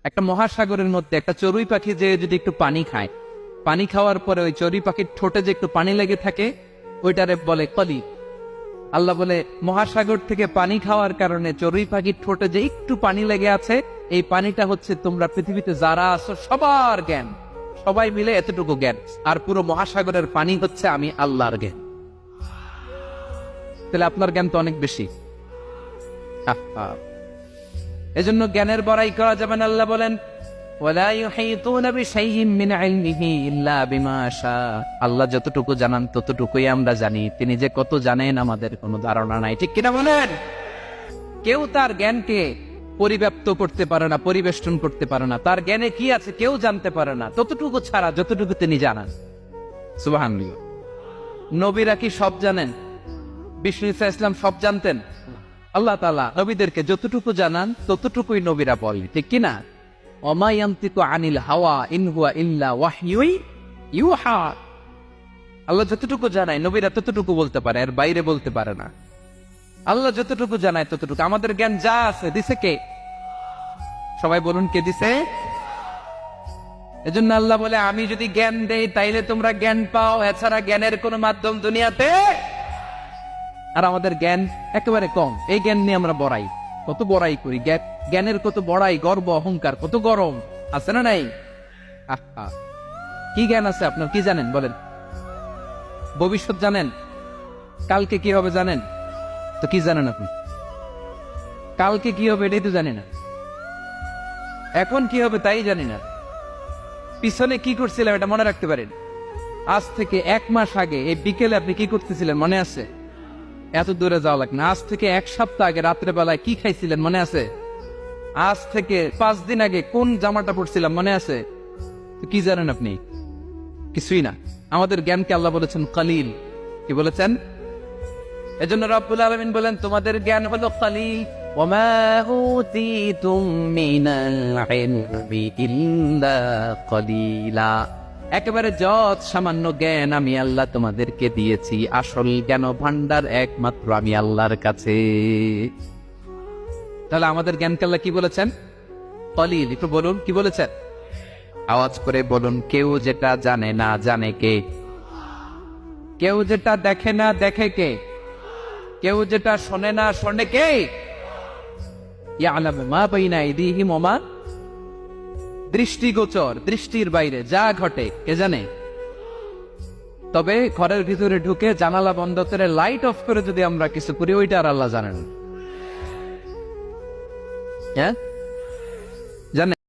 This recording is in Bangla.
একটা মহাসাগরের মধ্যে একটা চড়ুই পাখি যে যদি একটু পানি খায়, পানি খাওয়ার পরে ওই চড়ুই পাখির ঠোঁটে যে একটু পানি লেগে থাকে ওইটারে বলে কলি। আল্লাহ বলে মহাসাগর থেকে পানি খাওয়ার কারণে চড়ুই পাখির ঠোঁটে যে একটু পানি লেগে আছে, এই পানিটা হচ্ছে তোমরা পৃথিবীতে যারা আছো সবার জ্ঞান, সবাই মিলে এতটুকু জ্ঞান। আর পুরো মহাসাগরের পানি হচ্ছে আমি আল্লাহর জ্ঞান। তাহলে আপনার জ্ঞান তো অনেক বেশি। এজন্য জ্ঞানের বড়াই করা যাবে না। আল্লাহ বলেন ওয়ালা ইউহিতুনা বিশাইইন মিন ইলমিহি ইল্লা বিমা শাআ। আল্লাহ যতটুকু জানান ততটুকুই আমরা জানি, তিনি যে কত জানেন আমাদের কোনো ধারণা নাই। ঠিক কিনা বলেন? কেউ তার জ্ঞানকে পরিব্যাপ্ত করতে পারে না, পরিবেষ্টন করতে পারে না। তার জ্ঞানে কি আছে কেউ জানতে পারে না, ততটুকু ছাড়া যতটুকু তিনি জানান। সুবহানাল্লাহ। নবীরা কি সব জানেন? বিষ্ণু ইসা ইসলাম সব জানতেন? আল্লাহ তাআলা নবীদেরকে যতটুকু জানান ততটুকুই নবীরা বলেন। ঠিক কিনা? ওমা ইয়ানতিকু আনিল হাওয়া ইন হুয়া ইল্লা ওয়াহয়ুই ইউহা। আল্লাহ যতটুকু জানায় নবীরা ততটুকু বলতে পারে, এর বাইরে বলতে পারে না। আল্লাহ যতটুকু জানায় ততটুকু। আমাদের জ্ঞান যা আছে দিছে কে? সবাই বলুন, কে দিছে? এজন্য আল্লাহ বলে আমি যদি জ্ঞান দেই তাইলে তোমরা জ্ঞান পাও, এছাড়া জ্ঞানের কোনো মাধ্যম দুনিয়াতে। আর আমাদের জ্ঞান একেবারে কম। এই জ্ঞান নিয়ে আমরা বড়াই, কত বড়াই করি। জ্ঞানের কত বড়াই, গর্ব অহংকার, কত গরম আছে না নাই? কি জ্ঞান আছে আপনার? কি জানেন বলেন? ভবিষ্যৎ জানেন? কালকে কি হবে জানেন? তো কি জানেন আপনি? কালকে কি হবে এটাই তো জানি না। এখন কি হবে তাই জানি না। পিছনে কি করছিলাম এটা মনে রাখতে পারেন? আজ থেকে 1 মাস আগে এই বিকেলে আপনি কি করতেছিলেন মনে আছে? এত দূরে যাওয়া লাগে না। আজ থেকে 1 সপ্তাহ আগে রাত্রে বেলায় কি খাইছিলেন মনে আছে? আজ থেকে 5 দিন আগে কোন জামাটা পড়ছিলাম মনে আছে? তো কি জানেন আপনি? কিছুই না। আমাদের জ্ঞানকে আল্লাহ বলেছেন কালিল। কি বলেছেন? এজন্য রব্বুল আলামিন বলেন তোমাদের জ্ঞান হলো কালিল। ওমা উতীতুম মিনাল ইলমি ইল্লা কালিলা। একেবারে যত সামান্য জ্ঞান আমি আল্লাহ তোমাদেরকে দিয়েছি। আসল জ্ঞান ভান্ডার একমাত্র আমি আল্লাহর কাছে। তাহলে আমাদের জ্ঞানকে আল্লাহ কি বলেছেন? কলিল। একটু বলুন কি বলেছেন? আওয়াজ করে বলুন। কেউ যেটা জানে না জানে কে? কেউ যেটা দেখে না দেখে কে? কেউ যেটা শোনে না শোনে কে? ইয়ালামু মা বাইনা আইদিহিম ওয়া মা, দৃষ্টিগোচর, দৃষ্টির বাইরে যা ঘটে কে জানে? তবে ঘরের ভিতরে ঢুকে জানালা বন্ধ করে লাইট অফ করে যদি আমরা কিছু করি ওইটা আর আল্লাহ জানেন। হ্যাঁ জানেন?